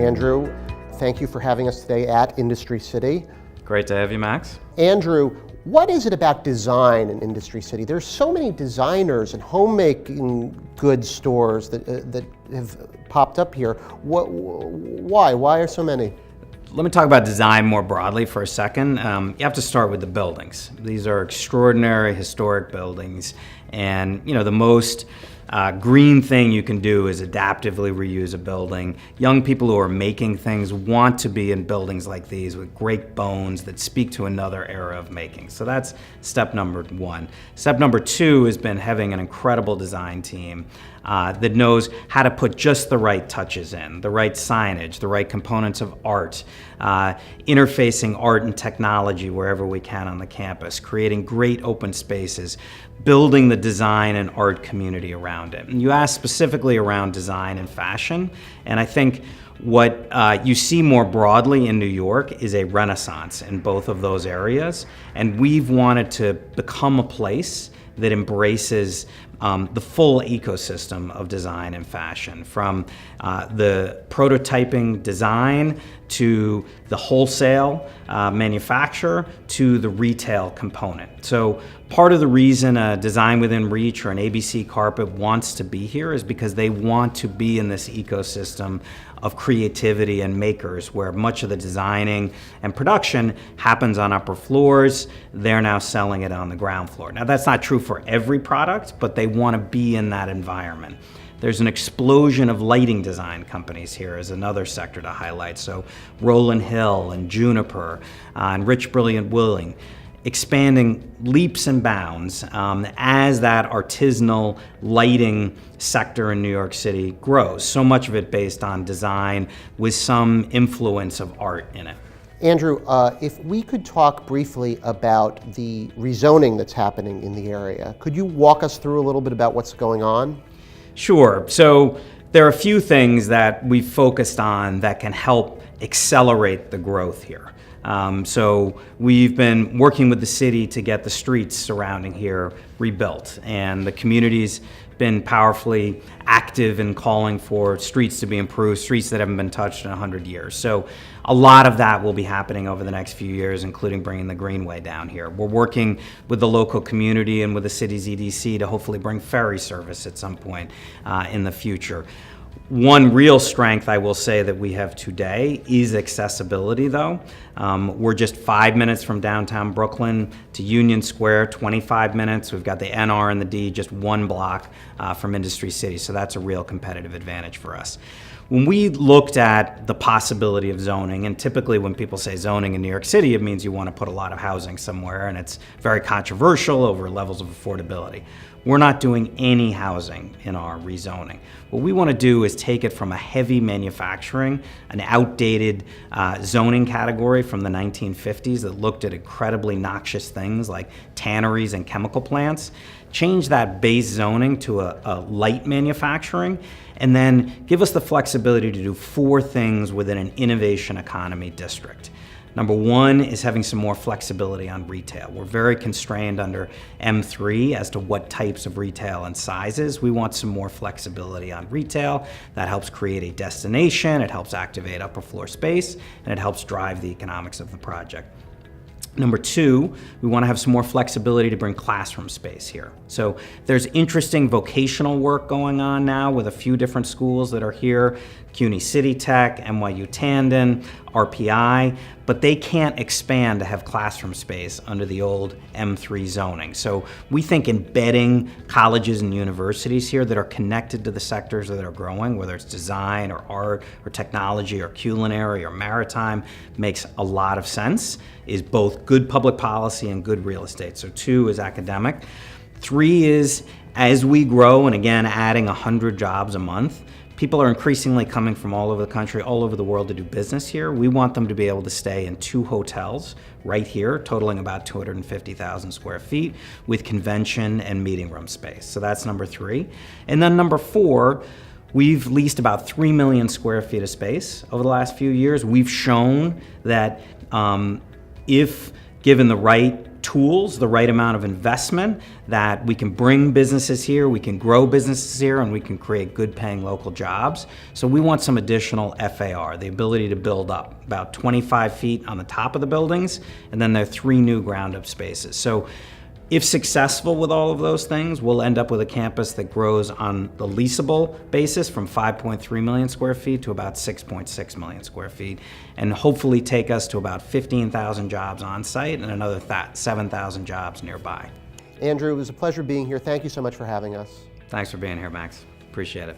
Andrew, thank you for having us today at Industry City. Great to have you, Max. Andrew, what is it about design in Industry City? There's so many designers and homemaking goods stores that have popped up here. Why? Why are so many? Let me talk about design more broadly for a second. You have to start with the buildings. These are extraordinary historic buildings, and the most green thing you can do is adaptively reuse a building. Young people who are making things want to be in buildings like these with great bones that speak to another era of making. So that's step number one. Step number two has been having an incredible design team that knows how to put just the right touches in, the right signage, the right components of art, interfacing art and technology wherever we can on the campus, creating great open spaces, building the design and art community around it. And you asked specifically around design and fashion, and I think what you see more broadly in New York is a renaissance in both of those areas, and we've wanted to become a place that embraces the full ecosystem of design and fashion, from the prototyping design to the wholesale manufacture to the retail component. So part of the reason a Design Within Reach or an ABC Carpet wants to be here is because they want to be in this ecosystem of creativity and makers, where much of the designing and production happens on upper floors. They're now selling it on the ground floor. Now, that's not true for every product, but they want to be in that environment. There's an explosion of lighting design companies here as another sector to highlight. So Rowland Hill and Juniper and Rich Brilliant Willing, expanding leaps and bounds as that artisanal lighting sector in New York City grows. So much of it based on design with some influence of art in it. Andrew, if we could talk briefly about the rezoning that's happening in the area, could you walk us through a little bit about what's going on? Sure. So there are a few things that we've focused on that can help accelerate the growth here. So we've been working with the city to get the streets surrounding here rebuilt, and the community's been powerfully active in calling for streets to be improved, streets that haven't been touched in 100 years. So a lot of that will be happening over the next few years, including bringing the Greenway down here. We're working with the local community and with the city's EDC to hopefully bring ferry service at some point in the future. One real strength I will say that we have today is accessibility, though. We're just 5 minutes from downtown Brooklyn to Union Square, 25 minutes. We've got the NR and the D just one block from Industry City, so that's a real competitive advantage for us. When we looked at the possibility of zoning, and typically when people say zoning in New York City, it means you want to put a lot of housing somewhere, and it's very controversial over levels of affordability. We're not doing any housing in our rezoning. What we want to do is take it from a heavy manufacturing, an outdated zoning category from the 1950s that looked at incredibly noxious things like tanneries and chemical plants, change that base zoning to a light manufacturing, and then give us the flexibility to do 4 things within an innovation economy district. Number one is having some more flexibility on retail. We're very constrained under M3 as to what types of retail and sizes. We want some more flexibility on retail. That helps create a destination, it helps activate upper floor space, and it helps drive the economics of the project. Number two, we want to have some more flexibility to bring classroom space here. So there's interesting vocational work going on now with a few different schools that are here, CUNY City Tech, NYU Tandon, RPI, but they can't expand to have classroom space under the old M3 zoning. So we think embedding colleges and universities here that are connected to the sectors that are growing, whether it's design or art or technology or culinary or maritime, makes a lot of sense, is both good public policy and good real estate. So 2 is academic. 3 is, as we grow, and again, adding 100 jobs a month, people are increasingly coming from all over the country, all over the world to do business here. We want them to be able to stay in 2 hotels right here, totaling about 250,000 square feet with convention and meeting room space. So that's number 3. And then number 4, we've leased about 3 million square feet of space over the last few years. We've shown that if given the right tools, the right amount of investment, that we can bring businesses here, we can grow businesses here, and we can create good paying local jobs. So we want some additional FAR, the ability to build up about 25 feet on the top of the buildings, and then there are 3 new ground up spaces. So if successful with all of those things, we'll end up with a campus that grows on the leasable basis from 5.3 million square feet to about 6.6 million square feet, and hopefully take us to about 15,000 jobs on site and another 7,000 jobs nearby. Andrew, it was a pleasure being here. Thank you so much for having us. Thanks for being here, Max. Appreciate it.